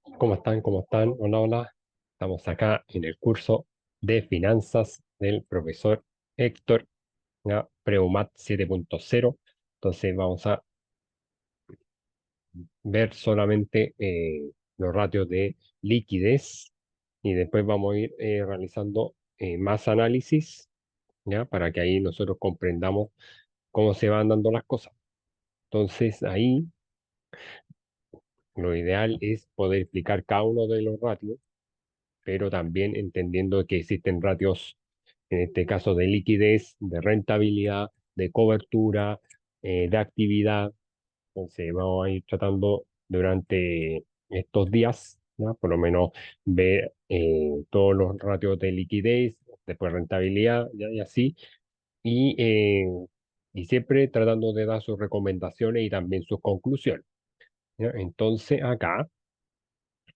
¿Cómo están? ¿Cómo están? Hola, hola. Estamos acá en el curso de finanzas del profesor Héctor, ¿ya? Preumat 7.0. Entonces vamos a ver solamente los ratios de liquidez y después vamos a ir realizando más análisis, ¿ya? Para que ahí nosotros comprendamos cómo se van dando las cosas. Entonces ahí lo ideal es poder explicar cada uno de los ratios, pero también entendiendo que existen ratios, en este caso de liquidez, de rentabilidad, de cobertura, de actividad. Entonces vamos a ir tratando durante estos días, ¿ya? Por lo menos ver todos los ratios de liquidez, después rentabilidad, ¿ya? Y así, y, eh, y siempre tratando de dar sus recomendaciones y también sus conclusiones, ¿ya? Entonces acá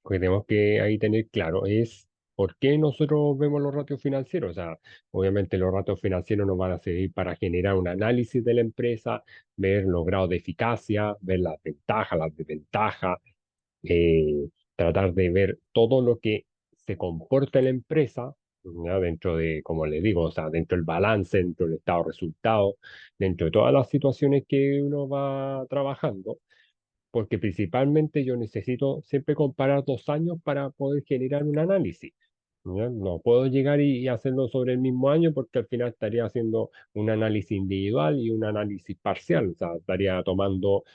lo que tenemos que ahí tener claro es por qué nosotros vemos los ratios financieros. O sea, obviamente los ratios financieros nos van a servir para generar un análisis de la empresa, ver los grados de eficacia, ver las ventajas, las desventajas, tratar de ver todo lo que se comporta en la empresa, ¿ya? Dentro de, como les digo, o sea, dentro del balance, dentro del estado de resultados, dentro de todas las situaciones que uno va trabajando, porque principalmente yo necesito siempre comparar 2 años para poder generar un análisis. ¿Ya? No puedo llegar y hacerlo sobre el mismo año porque al final estaría haciendo un análisis individual y un análisis parcial. O sea, estaría tomando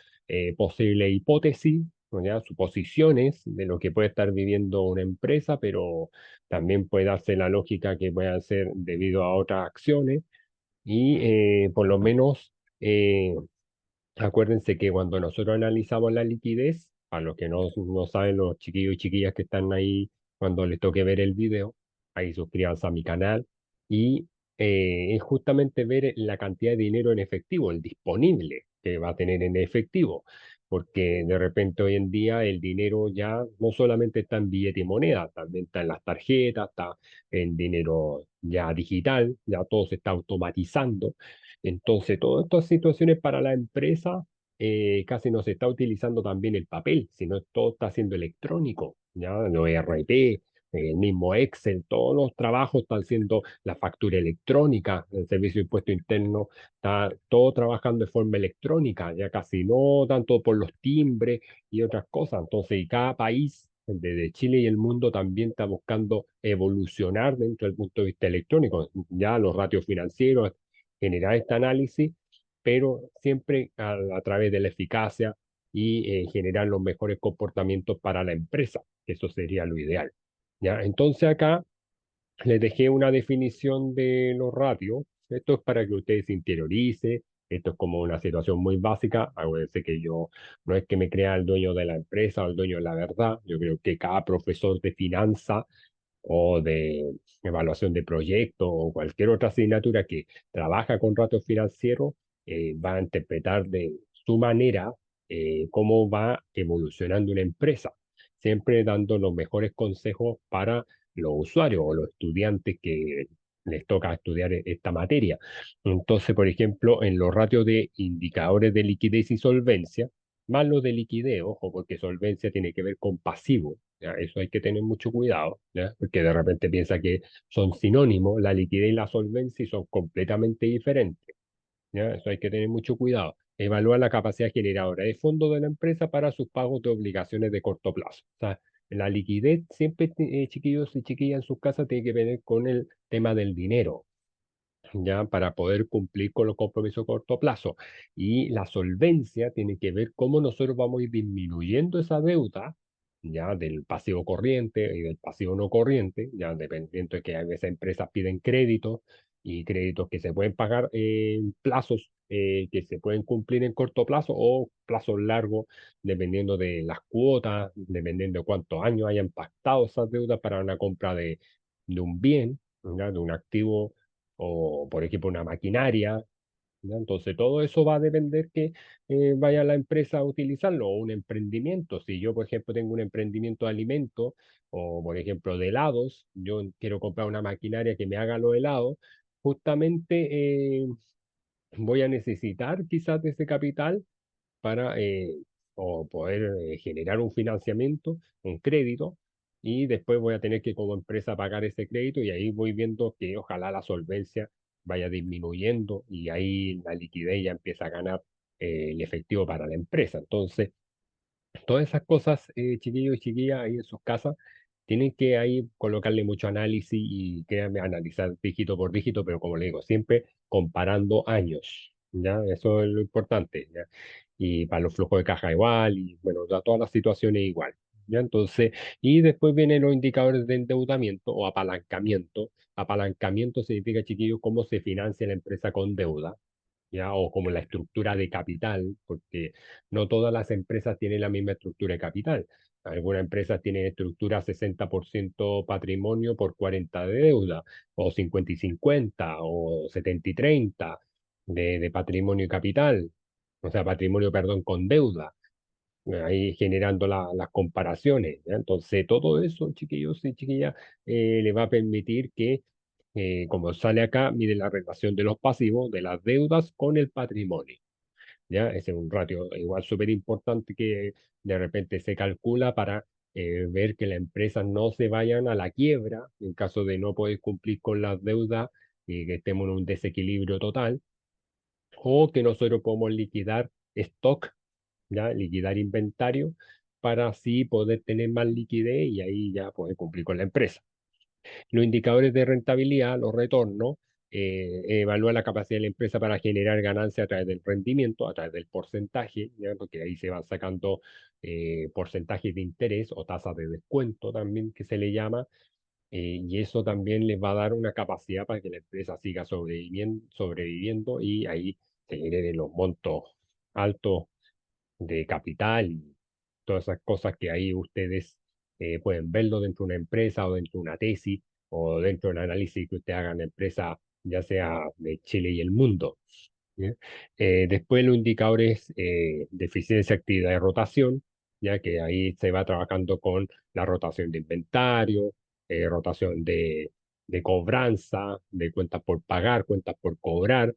posibles hipótesis, ¿no? ¿Ya? Suposiciones de lo que puede estar viviendo una empresa, pero también puede darse la lógica que pueda ser debido a otras acciones y por lo menos acuérdense que cuando nosotros analizamos la liquidez, a los que no saben, los chiquillos y chiquillas que están ahí, cuando les toque ver el video, ahí suscríbanse a mi canal. Y es justamente ver la cantidad de dinero en efectivo, el disponible que va a tener en efectivo. Porque de repente hoy en día el dinero ya no solamente está en billete y moneda, también está en las tarjetas, está en dinero ya digital, ya todo se está automatizando. Entonces, todas estas situaciones para la empresa casi no se está utilizando también el papel, sino todo está siendo electrónico, ¿ya? Los ERP, el mismo Excel, todos los trabajos están siendo la factura electrónica, el servicio de impuesto interno está todo trabajando de forma electrónica, ya casi no tanto por los timbres y otras cosas. Entonces, y cada país, desde Chile y el mundo, también está buscando evolucionar dentro del punto de vista electrónico. Ya los ratios financieros generar este análisis, pero siempre a través de la eficacia y generar los mejores comportamientos para la empresa, que eso sería lo ideal. ¿Ya? Entonces acá les dejé una definición de los ratios. Esto es para que ustedes se interiorice. Esto es como una situación muy básica. Acuérdense que yo no es que me crea el dueño de la empresa o el dueño de la verdad. Yo creo que cada profesor de finanza o de evaluación de proyectos o cualquier otra asignatura que trabaja con ratios financieros, va a interpretar de su manera cómo va evolucionando una empresa, siempre dando los mejores consejos para los usuarios o los estudiantes que les toca estudiar esta materia. Entonces, por ejemplo, en los ratios de indicadores de liquidez y solvencia, más los de liquidez, ojo, porque solvencia tiene que ver con pasivo. ¿Ya? Eso hay que tener mucho cuidado, ¿ya? Porque de repente piensa que son sinónimos, la liquidez y la solvencia, y son completamente diferentes. ¿Ya? Eso hay que tener mucho cuidado. Evaluar la capacidad generadora de fondos de la empresa para sus pagos de obligaciones de corto plazo. O sea, la liquidez siempre, chiquillos y chiquillas en sus casas, tiene que ver con el tema del dinero, ya para poder cumplir con los compromisos a corto plazo. Y la solvencia tiene que ver cómo nosotros vamos a ir disminuyendo esa deuda, ya del pasivo corriente y del pasivo no corriente, ya dependiendo de que a veces empresas piden créditos y créditos que se pueden pagar en plazos que se pueden cumplir en corto plazo o plazos largos, dependiendo de las cuotas, dependiendo de cuántos años hayan pactado esas deudas para una compra de un bien, ¿ya? De un activo o, por ejemplo, una maquinaria, ¿ya? Entonces, todo eso va a depender que vaya la empresa a utilizarlo o un emprendimiento. Si yo, por ejemplo, tengo un emprendimiento de alimentos o, por ejemplo, de helados, yo quiero comprar una maquinaria que me haga los helados, justamente voy a necesitar quizás de ese capital para o poder generar un financiamiento, un crédito, y después voy a tener que como empresa pagar ese crédito y ahí voy viendo que ojalá la solvencia vaya disminuyendo y ahí la liquidez ya empieza a ganar el efectivo para la empresa. Entonces, todas esas cosas, chiquillos y chiquillas, ahí en sus casas, tienen que ahí colocarle mucho análisis y créanme, analizar dígito por dígito, pero como le digo, siempre comparando años, ¿ya? Eso es lo importante, ¿ya? Y para los flujos de caja igual, y bueno, ya todas las situaciones igual, ¿ya? Entonces, y después vienen los indicadores de endeudamiento o apalancamiento. Apalancamiento significa, chiquillos, cómo se financia la empresa con deuda. ¿Ya? O como la estructura de capital, porque no todas las empresas tienen la misma estructura de capital. Algunas empresas tienen estructura 60% patrimonio por 40 de deuda, o 50 y 50, o 70 y 30 de patrimonio y capital, o sea, patrimonio, perdón, con deuda, ahí generando las comparaciones, ¿ya? Entonces, todo eso, chiquillos y chiquillas, le va a permitir que, como sale acá, mide la relación de los pasivos, de las deudas con el patrimonio. ¿Ya? Ese es un ratio igual súper importante que de repente se calcula para ver que las empresas no se vayan a la quiebra en caso de no poder cumplir con las deudas y que estemos en un desequilibrio total, o que nosotros podemos liquidar stock, ¿ya? Liquidar inventario para así poder tener más liquidez y ahí ya poder cumplir con la empresa. Los indicadores de rentabilidad, los retornos, evalúa la capacidad de la empresa para generar ganancias a través del rendimiento, a través del porcentaje, ¿ya? Porque ahí se van sacando porcentajes de interés o tasas de descuento también que se le llama, y eso también les va a dar una capacidad para que la empresa siga sobreviviendo y ahí se generen los montos altos de capital y todas esas cosas que ahí ustedes pueden verlo dentro de una empresa o dentro de una tesis o dentro del análisis que ustedes hagan en empresa, ya sea de Chile y el mundo. ¿Ya? Después los indicadores de eficiencia, actividad y rotación, ya que ahí se va trabajando con la rotación de inventario, rotación de cobranza, de cuentas por pagar, cuentas por cobrar,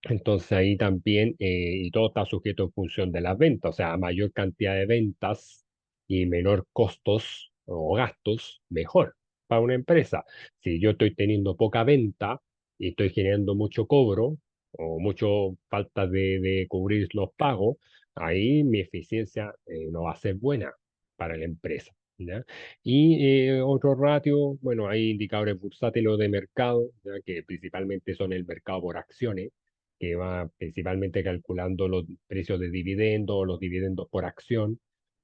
entonces ahí también, y todo está sujeto en función de las ventas, o sea, a mayor cantidad de ventas y menor costos o gastos, mejor para una empresa. Si yo estoy teniendo poca venta y estoy generando mucho cobro o mucho falta de cubrir los pagos, ahí mi eficiencia no va a ser buena para la empresa. ¿Ya? Y otro ratio, bueno, hay indicadores bursátiles de mercado, ¿ya? Que principalmente son el mercado por acciones que va principalmente calculando los precios de dividendos, los dividendos por acción.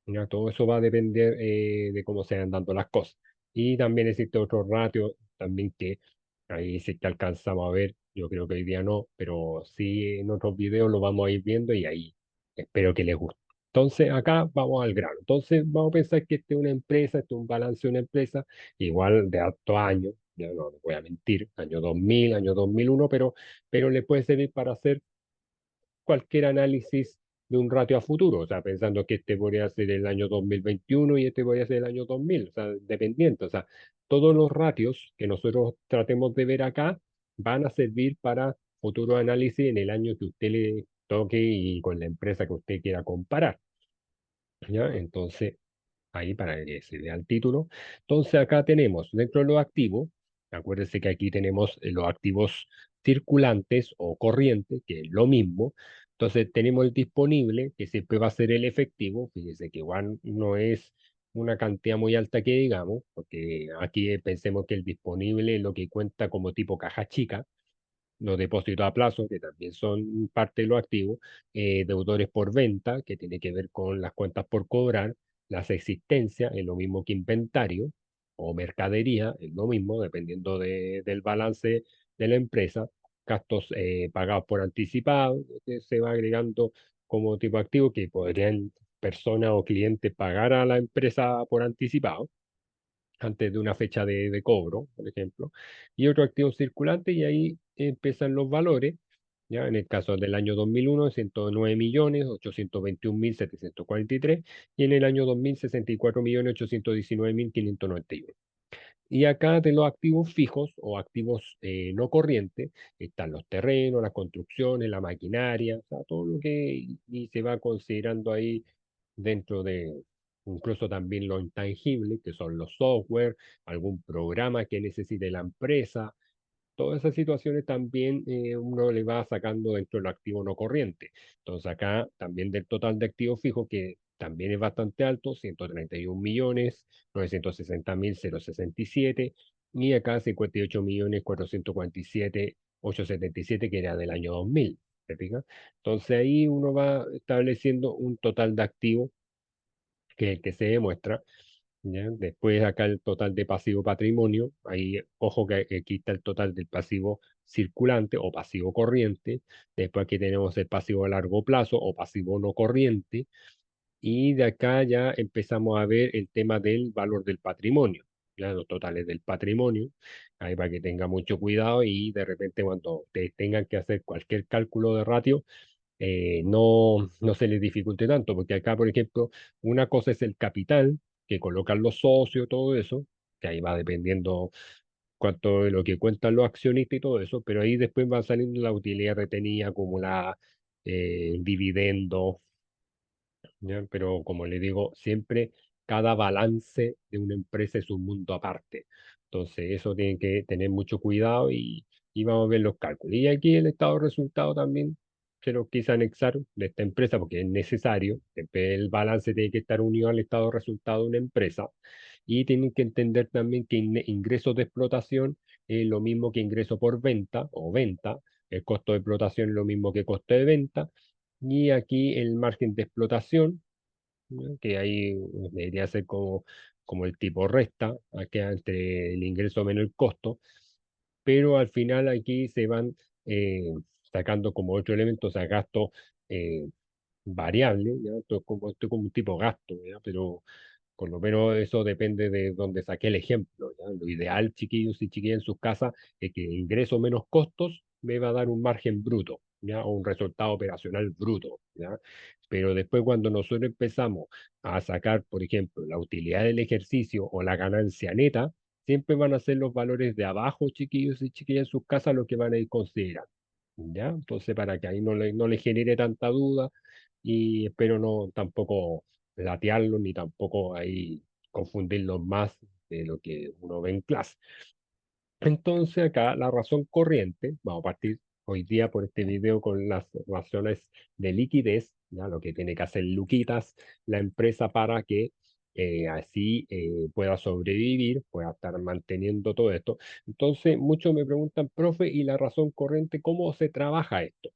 ¿Ya? Todo eso va a depender de cómo se van dando las cosas. Y también existe otro ratio, también que ahí sí que alcanzamos a ver, yo creo que hoy día no, pero sí en otros videos lo vamos a ir viendo y ahí espero que les guste. Entonces, acá vamos al grano. Entonces, vamos a pensar que este es una empresa, este es un balance de una empresa, igual de altos años, ya no voy a mentir, año 2000, año 2001, pero le puede servir para hacer cualquier análisis de un ratio a futuro, o sea, pensando que este podría ser el año 2021 y este podría ser el año 2000, o sea, dependiente, o sea, todos los ratios que nosotros tratemos de ver acá van a servir para futuro análisis en el año que usted le toque y con la empresa que usted quiera comparar, ¿ya? Entonces, ahí para que se vea el título. Entonces acá tenemos dentro de los activos, acuérdense que aquí tenemos los activos circulantes o corrientes, que es lo mismo. Entonces tenemos el disponible, que siempre va a ser el efectivo, fíjense que igual no es una cantidad muy alta que digamos, porque aquí pensemos que el disponible es lo que cuenta como tipo caja chica, los depósitos a plazo, que también son parte de los activos, deudores por venta, que tiene que ver con las cuentas por cobrar, las existencias, es lo mismo que inventario o mercadería, es lo mismo, dependiendo del balance de la empresa, gastos pagados por anticipado, que se va agregando como tipo activo que podrían personas o clientes pagar a la empresa por anticipado antes de una fecha de cobro, por ejemplo, y otro activo circulante, y ahí empiezan los valores, ¿ya? En el caso del año 2001, 109.821.743, y en el año 2000, 64.819.591. Y acá de los activos fijos o activos no corrientes, están los terrenos, las construcciones, la maquinaria, o sea, todo lo que y se va considerando ahí dentro de incluso también lo intangible, que son los software, algún programa que necesite la empresa. Todas esas situaciones también uno le va sacando dentro del activo no corriente. Entonces acá también del total de activos fijos, que también es bastante alto, 131.960.067, y acá 58.447.877, que era del año 2000. ¿Te fijas? Entonces ahí uno va estableciendo un total de activos que se demuestra. ¿Ya? Después acá el total de pasivo patrimonio, ahí ojo que aquí está el total del pasivo circulante o pasivo corriente, después aquí tenemos el pasivo a largo plazo o pasivo no corriente, y de acá ya empezamos a ver el tema del valor del patrimonio, ya los totales del patrimonio, ahí para que tenga mucho cuidado y de repente cuando te tengan que hacer cualquier cálculo de ratio, no se les dificulte tanto, porque acá, por ejemplo, una cosa es el capital que colocan los socios, todo eso, que ahí va dependiendo cuánto de lo que cuentan los accionistas y todo eso, pero ahí después va saliendo la utilidad retenida, acumulada, dividendos, ¿ya? Pero como le digo, siempre cada balance de una empresa es un mundo aparte. Entonces, eso tiene que tener mucho cuidado y vamos a ver los cálculos. Y aquí el estado de resultado también se lo quise anexar de esta empresa porque es necesario. El balance tiene que estar unido al estado de resultado de una empresa. Y tienen que entender también que ingresos de explotación es lo mismo que ingreso por venta o venta. El costo de explotación es lo mismo que costo de venta. Y aquí el margen de explotación, ¿no? Que ahí debería ser como el tipo resta, aquí entre el ingreso menos el costo, pero al final aquí se van sacando como otro elemento, o sea, gasto eh, variable, ¿ya? Esto es como un tipo gasto, ¿ya? Pero por lo menos eso depende de donde saqué el ejemplo, ¿ya? Lo ideal, chiquillos y chiquillas, en sus casas es que ingreso menos costos me va a dar un margen bruto, ¿ya? O un resultado operacional bruto, ¿ya? Pero después cuando nosotros empezamos a sacar, por ejemplo, la utilidad del ejercicio o la ganancia neta, siempre van a ser los valores de abajo, chiquillos y chiquillas, en sus casas, lo que van a ir considerando, ¿ya? Entonces, para que ahí no le genere tanta duda y espero no tampoco latearlos ni tampoco ahí confundirlos más de lo que uno ve en clase. Entonces acá la razón corriente, vamos a partir hoy día por este video con las razones de liquidez, ya lo que tiene que hacer Luquitas, la empresa para que así pueda sobrevivir, pueda estar manteniendo todo esto. Entonces muchos me preguntan, profe, ¿y la razón corriente cómo se trabaja esto?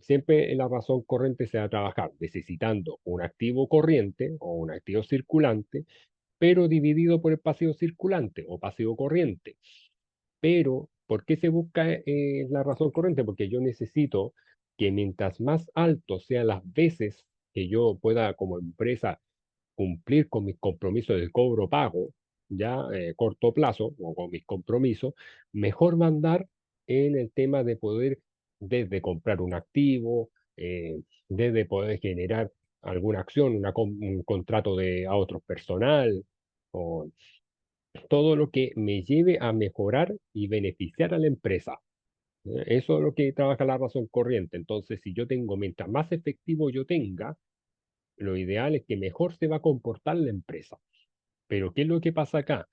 Siempre la razón corriente se va a trabajar necesitando un activo corriente o un activo circulante, pero dividido por el pasivo circulante o pasivo corriente. Pero, ¿por qué se busca la razón corriente? Porque yo necesito que mientras más alto sean las veces que yo pueda como empresa cumplir con mis compromisos de cobro pago, ya corto plazo, o con mis compromisos, mejor mandar en el tema de poder desde comprar un activo, desde poder generar alguna acción, un contrato a otro personal, o todo lo que me lleve a mejorar y beneficiar a la empresa. Eso es lo que trabaja la razón corriente. Entonces, si yo tengo, mientras más efectivo yo tenga, lo ideal es que mejor se va a comportar la empresa. Pero, ¿qué es lo que pasa acá?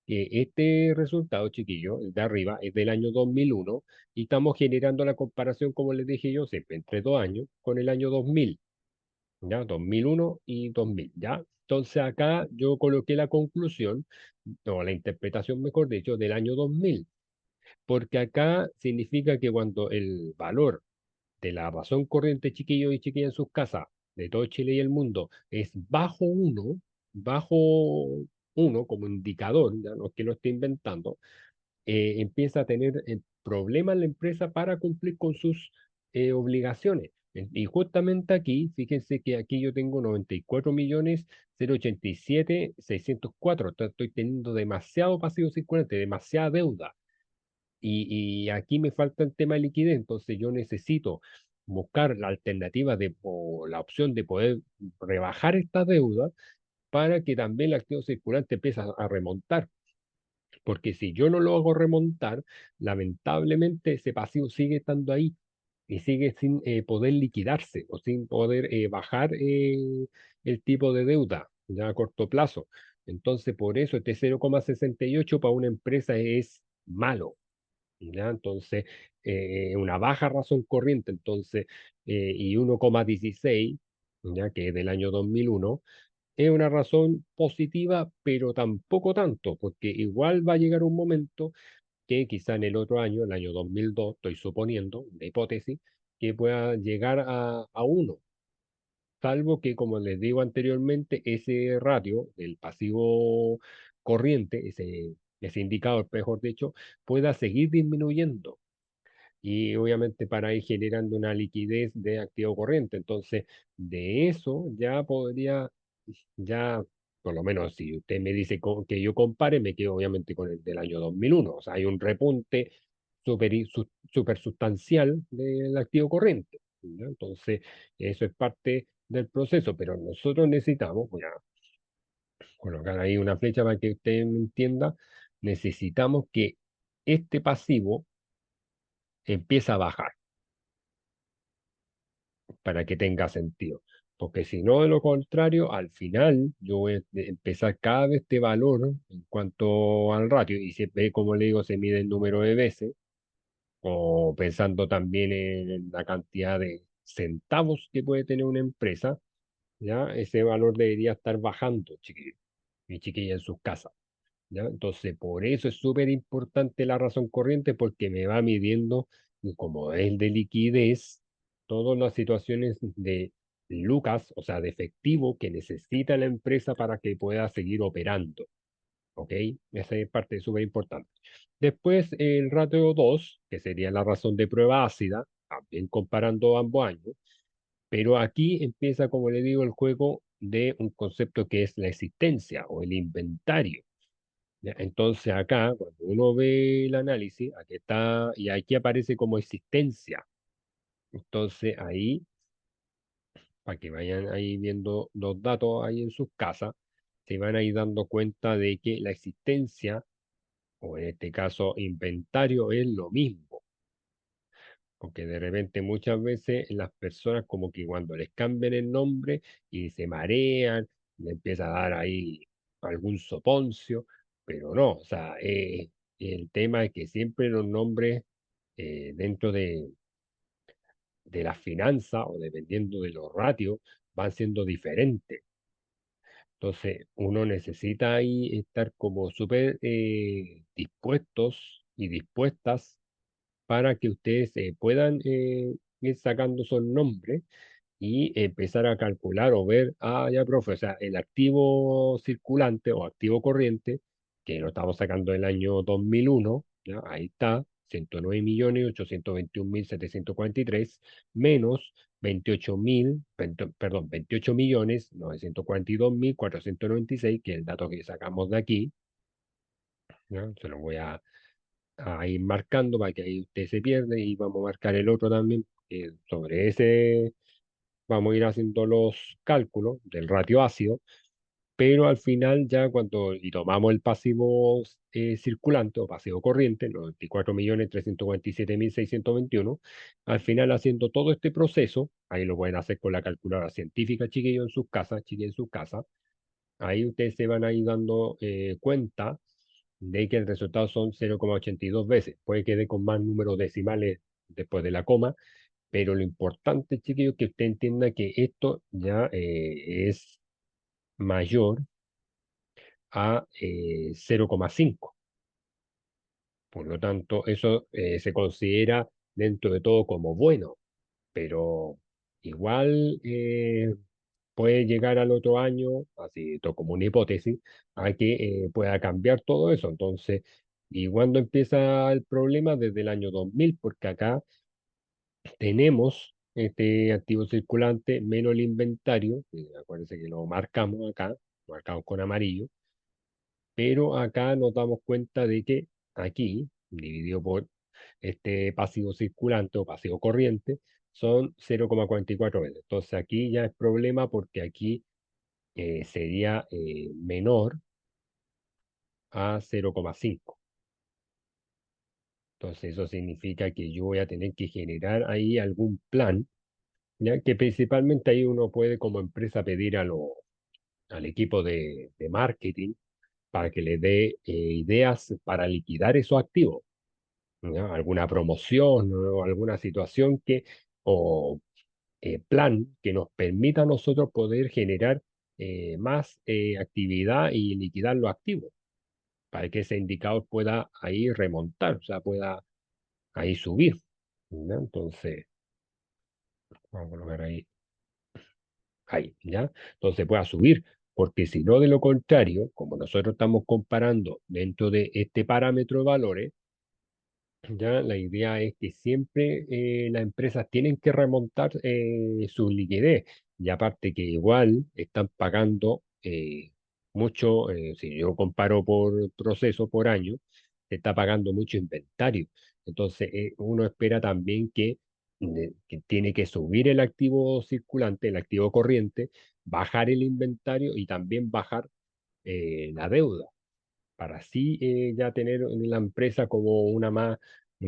Que este resultado, chiquillo, el de arriba, es del año 2001 y estamos generando la comparación, como les dije yo, siempre entre 2 años, con el año 2000, ¿ya? 2001 y 2000, ¿ya? Entonces acá yo coloqué la conclusión, o la interpretación, mejor dicho, del año 2000, porque acá significa que cuando el valor de la razón corriente, chiquillos y chiquillas en sus casas, de todo Chile y el mundo, es bajo uno como indicador, ya no es que lo esté inventando, empieza a tener problemas la empresa para cumplir con sus obligaciones. Y justamente aquí, fíjense que aquí yo tengo 94.087.604. Estoy teniendo demasiado pasivo circulante, demasiada deuda. Y aquí me falta el tema de liquidez, entonces yo necesito buscar la alternativa o la opción de poder rebajar esta deuda para que también el activo circulante empiece a remontar. Porque si yo no lo hago remontar, lamentablemente ese pasivo sigue estando ahí y sigue sin poder liquidarse o sin poder bajar el tipo de deuda ya a corto plazo. Entonces, por eso este 0,68 para una empresa es malo. ¿Ya? Entonces, una baja razón corriente, entonces, y 1,16, ya que es del año 2001, es una razón positiva, pero tampoco tanto, porque igual va a llegar un momento que quizá en el otro año, el año 2002 estoy suponiendo, una hipótesis, que pueda llegar a uno, salvo que, como les digo anteriormente, ese ratio del pasivo corriente, ese indicador, mejor dicho, pueda seguir disminuyendo y obviamente para ir generando una liquidez de activo corriente. Entonces, de eso ya podría, ya, por lo menos si usted me dice que yo compare, me quedo obviamente con el del año 2001. O sea, hay un repunte súper sustancial del activo corriente. ¿Ya? Entonces, eso es parte del proceso, pero nosotros necesitamos, voy a colocar ahí una flecha para que usted me entienda, necesitamos que este pasivo empiece a bajar para que tenga sentido. Porque si no, de lo contrario, al final yo voy a empezar cada vez este valor en cuanto al ratio, y siempre, como le digo, se mide el número de veces, o pensando también en la cantidad de centavos que puede tener una empresa, ¿ya? Ese valor debería estar bajando, chiquillos y chiquillas en sus casas. ¿Ya? Entonces, por eso es súper importante la razón corriente porque me va midiendo, y como es de liquidez, todas las situaciones de lucas, o sea, de efectivo que necesita la empresa para que pueda seguir operando. ¿Ok? Esa es parte súper importante. Después, el ratio 2 que sería la razón de prueba ácida, también comparando ambos años, pero aquí empieza, como le digo, el juego de un concepto que es la existencia o el inventario. ¿Ya? Entonces acá, cuando uno ve el análisis, aquí está, y aquí aparece como existencia. Entonces ahí, para que vayan ahí viendo los datos ahí en sus casas, se van a ir dando cuenta de que la existencia, o en este caso inventario, es lo mismo. Porque de repente muchas veces las personas como que cuando les cambian el nombre y se marean, le empieza a dar ahí algún soponcio, pero no, o sea, el tema es que siempre los nombres dentro de la finanza o dependiendo de los ratios van siendo diferentes. Entonces uno necesita ahí estar como súper dispuestos y dispuestas para que ustedes puedan ir sacando esos nombres y empezar a calcular o ver, ah, ya, profe, o sea, el activo circulante o activo corriente, que lo estamos sacando del año 2001, ¿ya? Ahí está, 109.821.743 menos 28.000, perdón, 28.942.496, que es el dato que sacamos de aquí, ¿ya? Se lo voy a ir marcando para que ahí usted se pierde y vamos a marcar el otro también. Sobre ese vamos a ir haciendo los cálculos del ratio ácido, pero al final ya cuando y tomamos el pasivo circulante o pasivo corriente, 94.347.621, al final haciendo todo este proceso, ahí lo pueden hacer con la calculadora científica, chiquillos, en sus casas, chiquillos en sus casas, ahí ustedes se van a ir dando cuenta de que el resultado son 0,82 veces. Puede que dé con más números decimales después de la coma, pero lo importante, chiquillos, que usted entienda que esto ya es mayor a 0,5. Por lo tanto, eso se considera dentro de todo como bueno, pero igual puede llegar al otro año, así esto como una hipótesis, a que pueda cambiar todo eso. Entonces, ¿y cuándo empieza el problema? Desde el año 2000, porque acá tenemos este activo circulante menos el inventario, acuérdense que lo marcamos acá, lo marcamos con amarillo, pero acá nos damos cuenta de que aquí, dividido por este pasivo circulante o pasivo corriente, son 0,44 veces. Entonces aquí ya es problema porque aquí sería menor a 0,5. Entonces eso significa que yo voy a tener que generar ahí algún plan, ya que principalmente ahí uno puede como empresa pedir al equipo de marketing para que le dé ideas para liquidar esos activos, ¿ya? Alguna promoción o alguna situación o plan que nos permita a nosotros poder generar más actividad y liquidar los activos, para que ese indicador pueda ahí remontar, o sea, pueda ahí subir, ¿ya? Entonces, vamos a colocar ahí, ¿ya? Entonces pueda subir, porque si no, de lo contrario, como nosotros estamos comparando dentro de este parámetro de valores, ya la idea es que siempre las empresas tienen que remontar su liquidez, y aparte que igual están pagando mucho, si yo comparo por proceso por año, se está pagando mucho inventario. Entonces uno espera también que tiene que subir el activo circulante, el activo corriente, bajar el inventario y también bajar la deuda, para así ya tener en la empresa como una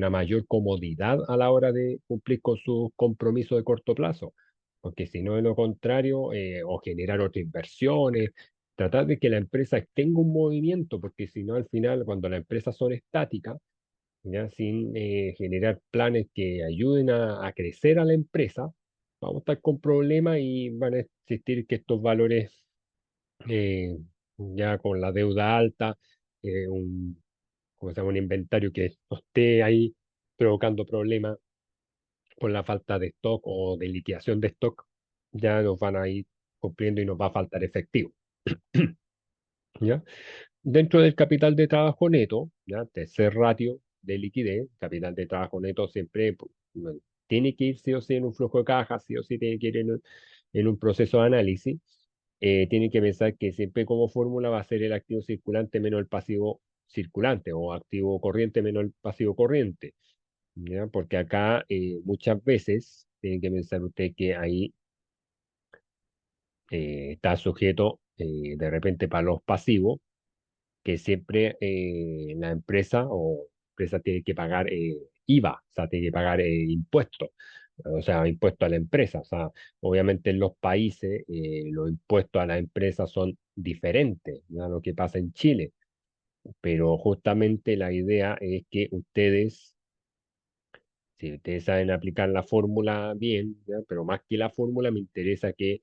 mayor comodidad a la hora de cumplir con sus compromisos de corto plazo. Porque si no, de lo contrario, o generar otras inversiones, tratar de que la empresa tenga un movimiento, porque si no, al final, cuando las empresas son estáticas, ya sin generar planes que ayuden a crecer a la empresa, vamos a estar con problemas y van a existir que estos valores eh, ya con la deuda alta, como se llama, un inventario que no esté ahí provocando problemas por la falta de stock o de liquidación de stock, ya nos van a ir cumpliendo y nos va a faltar efectivo. ¿Ya? Dentro del capital de trabajo neto, ¿ya? Tercer ratio de liquidez, capital de trabajo neto siempre bueno, tiene que ir sí o sí en un flujo de caja, sí o sí tiene que ir en un proceso de análisis. Tiene que pensar que siempre como fórmula va a ser el activo circulante menos el pasivo circulante, o activo corriente menos el pasivo corriente, ¿ya? Porque acá muchas veces tienen que pensar usted que ahí está sujeto de repente para los pasivos, que siempre la empresa tiene que pagar IVA, o sea, tiene que pagar impuestos, o sea, impuestos a la empresa. O sea, obviamente en los países los impuestos a la empresa son diferentes a lo que pasa en Chile, pero justamente la idea es que ustedes, si ustedes saben aplicar la fórmula bien, ¿ya? Pero más que la fórmula, me interesa que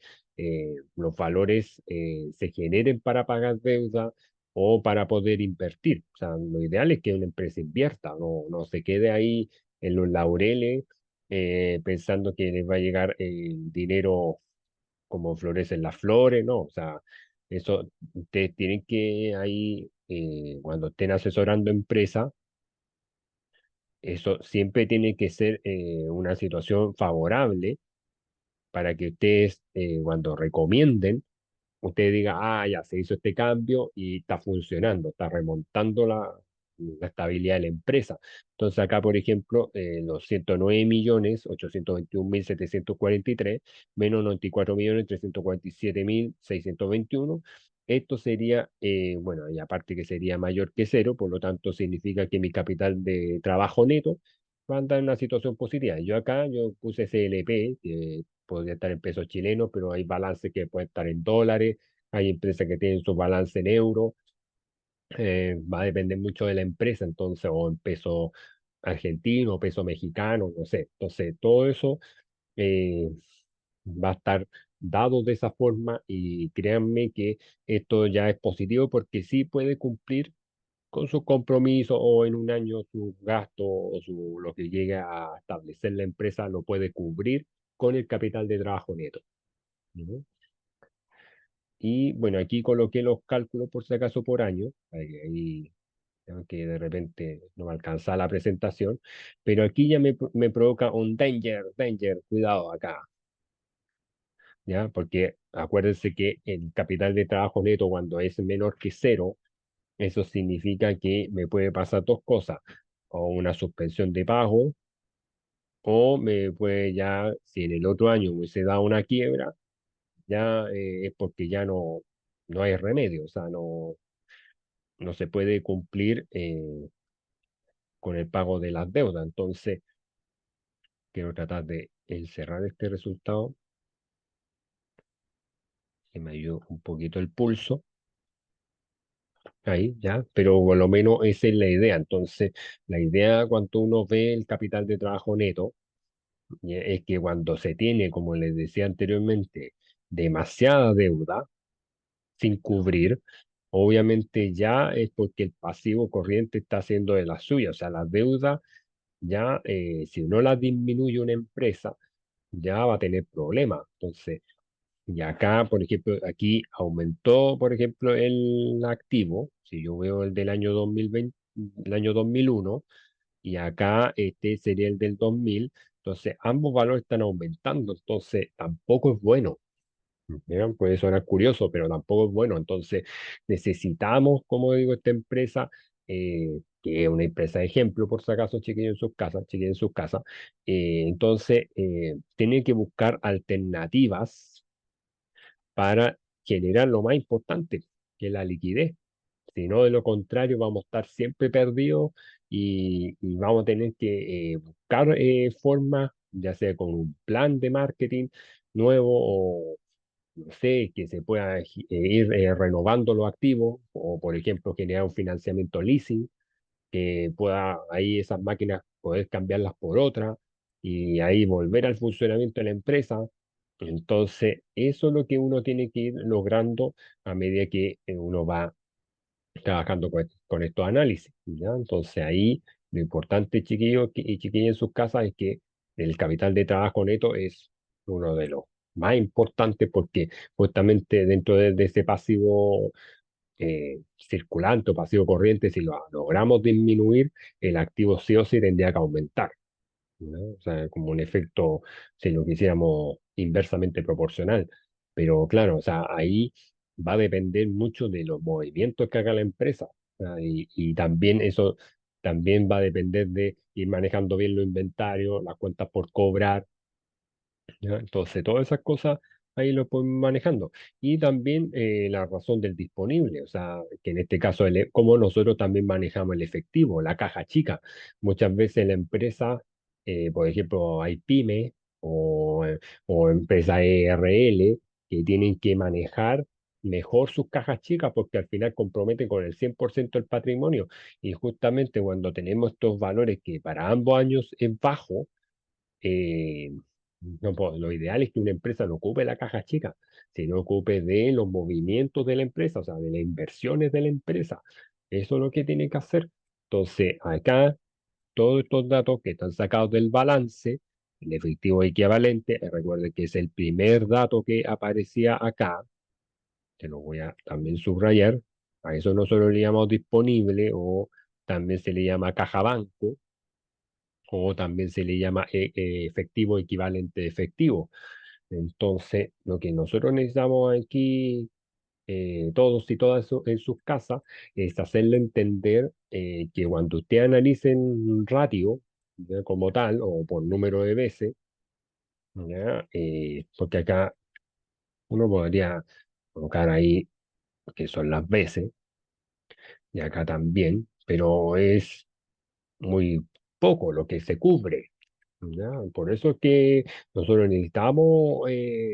los valores se generen para pagar deuda o para poder invertir. O sea, lo ideal es que una empresa invierta, no se quede ahí en los laureles pensando que les va a llegar el dinero como florecen las flores, ¿no? O sea, eso ustedes tienen que ahí, cuando estén asesorando empresas, eso siempre tiene que ser una situación favorable para que ustedes, cuando recomienden, usted diga, ah, ya se hizo este cambio y está funcionando, está remontando la estabilidad de la empresa. Entonces acá, por ejemplo, los 109.821.743 menos 94.347.621, esto sería, bueno, y aparte que sería mayor que cero, por lo tanto significa que mi capital de trabajo neto va a andar en una situación positiva. Yo puse CLP, que podría estar en pesos chilenos, pero hay balances que pueden estar en dólares, hay empresas que tienen su balance en euros, va a depender mucho de la empresa, entonces, o en peso argentino, o peso mexicano, no sé. Entonces, todo eso eh, va a estar dado de esa forma, y créanme que esto ya es positivo porque sí puede cumplir con sus compromisos, o en un año sus gastos o lo que llegue a establecer la empresa lo puede cubrir con el capital de trabajo neto. ¿No? Y bueno, aquí coloqué los cálculos por si acaso por año, ahí, que de repente no me alcanza la presentación, pero aquí ya me provoca un danger, cuidado acá, ¿ya? Porque acuérdense que el capital de trabajo neto, cuando es menor que cero, eso significa que me puede pasar dos cosas: o una suspensión de pago, o me puede ya, si en el otro año hubiese dado una quiebra, ya es porque ya no hay remedio, o sea, no. no se puede cumplir con el pago de las deudas. Entonces, quiero tratar de encerrar este resultado que me ayude un poquito el pulso. Ahí, ya, pero por lo menos esa es la idea. Entonces, la idea cuando uno ve el capital de trabajo neto, es que cuando se tiene, como les decía anteriormente, demasiada deuda sin cubrir, obviamente ya es porque el pasivo corriente está haciendo de la suya. O sea, la deuda ya, si no la disminuye una empresa, ya va a tener problemas. Entonces, y acá, por ejemplo, aquí aumentó, por ejemplo, el activo. Si yo veo el del año 2020, el año 2001, y acá este sería el del 2000, entonces ambos valores están aumentando, entonces tampoco es bueno. ¿Ya? Puede sonar curioso, pero tampoco es bueno. Entonces necesitamos, como digo, esta empresa, que es una empresa de ejemplo, por si acaso, chiquillos en sus casas, chiquillos en sus casas. Entonces, tiene que buscar alternativas para generar lo más importante, que es la liquidez. Si no, de lo contrario, vamos a estar siempre perdidos y vamos a tener que buscar formas, ya sea con un plan de marketing nuevo o, no sé, que se pueda ir renovando los activos o, por ejemplo, generar un financiamiento leasing que pueda ahí esas máquinas poder cambiarlas por otras y ahí volver al funcionamiento de la empresa. Entonces, eso es lo que uno tiene que ir logrando a medida que uno va trabajando con estos análisis, ¿ya? Entonces, ahí lo importante, chiquillos y chiquillas en sus casas, es que el capital de trabajo neto es uno de los más importantes porque justamente dentro de ese pasivo circulante o pasivo corriente, si lo logramos disminuir, el activo sí o sí tendría que aumentar, ¿no? O sea, como un efecto, si lo quisiéramos inversamente proporcional. Pero claro, o sea, ahí va a depender mucho de los movimientos que haga la empresa. O sea, y también eso también va a depender de ir manejando bien los inventarios, las cuentas por cobrar, ¿ya? Entonces, todas esas cosas ahí lo podemos manejando. Y también la razón del disponible, o sea, que en este caso, como nosotros también manejamos el efectivo, la caja chica. Muchas veces la empresa, por ejemplo, hay pymes o empresas ERL que tienen que manejar mejor sus cajas chicas porque al final comprometen con el 100% el patrimonio. Y justamente cuando tenemos estos valores que para ambos años es bajo, eh, no, pues, lo ideal es que una empresa no ocupe la caja chica, sino ocupe de los movimientos de la empresa, o sea, de las inversiones de la empresa. Eso es lo que tiene que hacer. Entonces, acá, todos estos datos que están sacados del balance, el efectivo equivalente, recuerden que es el primer dato que aparecía acá, que lo voy a también subrayar. A eso nosotros le llamamos disponible o también se le llama caja banco o también se le llama efectivo equivalente de efectivo. Entonces, lo que nosotros necesitamos aquí, todos y todas en sus casas, es hacerle entender que cuando usted analice un ratio, ¿ya? Como tal, o por número de veces, ¿ya? Porque acá uno podría colocar ahí que son las veces, y acá también, pero es muy poco lo que se cubre. ¿Ya? Por eso es que nosotros necesitamos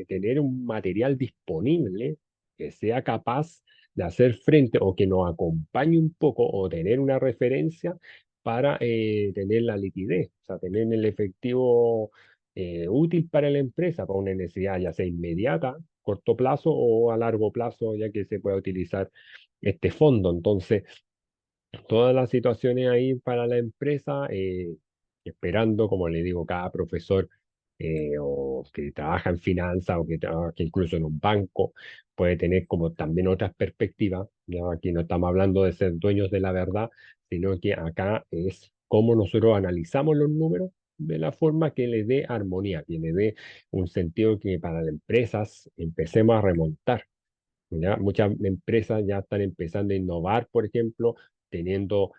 tener un material disponible que sea capaz de hacer frente o que nos acompañe un poco o tener una referencia para tener la liquidez, o sea, tener el efectivo útil para la empresa, para una necesidad ya sea inmediata, corto plazo o a largo plazo, ya que se pueda utilizar este fondo. Entonces, todas las situaciones ahí para la empresa, esperando, como le digo, cada profesor o que trabaja en finanzas o que trabaja incluso en un banco puede tener como también otras perspectivas. Ya aquí no estamos hablando de ser dueños de la verdad, sino que acá es cómo nosotros analizamos los números de la forma que le dé armonía, que le dé un sentido que para las empresas empecemos a remontar. ¿Ya? Muchas empresas ya están empezando a innovar, por ejemplo, teniendo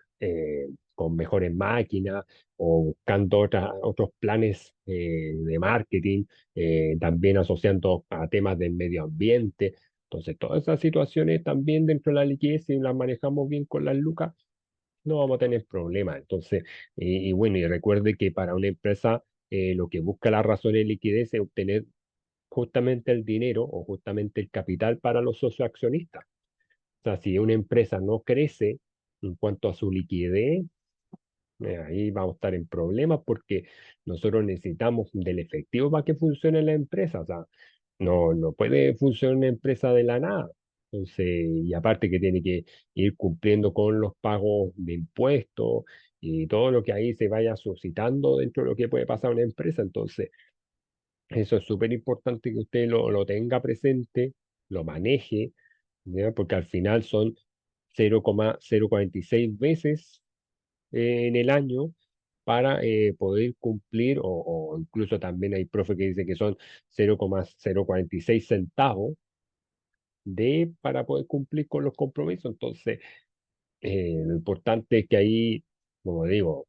con mejores máquinas o buscando otros planes de marketing, también asociando a temas del medio ambiente. Entonces, todas esas situaciones también dentro de la liquidez, si las manejamos bien con las lucas, no vamos a tener problemas. Entonces, y bueno, y recuerde que para una empresa lo que busca la razón de liquidez es obtener justamente el dinero o justamente el capital para los socios accionistas. O sea, si una empresa no crece en cuanto a su liquidez, ahí vamos a estar en problemas porque nosotros necesitamos del efectivo para que funcione la empresa. O sea, no puede funcionar una empresa de la nada. Entonces, y aparte que tiene que ir cumpliendo con los pagos de impuestos y todo lo que ahí se vaya suscitando dentro de lo que puede pasar a una empresa. Entonces, eso es súper importante que usted lo tenga presente, lo maneje, ¿ya? Porque al final son 0,046 veces en el año para poder cumplir, o incluso también hay profe que dice que son 0,046 centavos para poder cumplir con los compromisos. Entonces, lo importante es que ahí, como digo,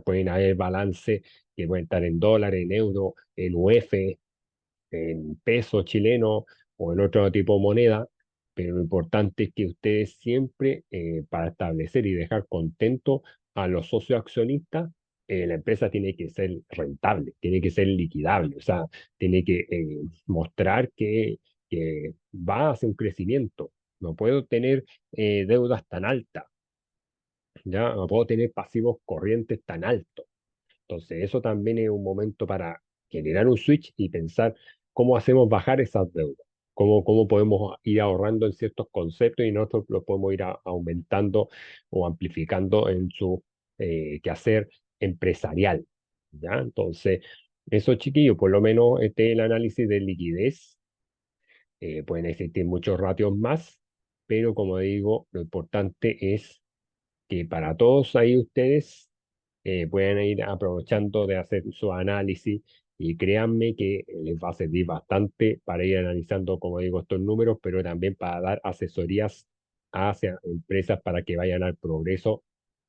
pueden haber balances que pueden estar en dólares, en euros, en UF, en peso chileno o en otro tipo de moneda, pero lo importante es que ustedes siempre, para establecer y dejar contento a los socios accionistas, la empresa tiene que ser rentable, tiene que ser liquidable, o sea, tiene que mostrar que va hacia un crecimiento. No puedo tener deudas tan altas, ¿ya? No puedo tener pasivos corrientes tan altos. Entonces, eso también es un momento para generar un switch y pensar cómo hacemos bajar esas deudas, cómo podemos ir ahorrando en ciertos conceptos y nosotros lo podemos ir aumentando o amplificando en su quehacer empresarial. ¿Ya? Entonces, eso, chiquillos, por lo menos este es el análisis de liquidez. Pueden existir muchos ratios más, pero como digo, lo importante es que para todos ahí ustedes pueden ir aprovechando de hacer su análisis y créanme que les va a servir bastante para ir analizando, como digo, estos números, pero también para dar asesorías hacia empresas para que vayan al progreso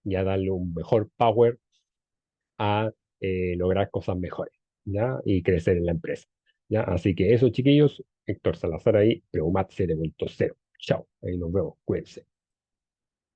y a darle un mejor power a lograr cosas mejores, ¿ya? Y crecer en la empresa, ¿ya? Así que eso, chiquillos, Héctor Salazar ahí, Preumat 7.0. Chao, ahí nos vemos, cuídense.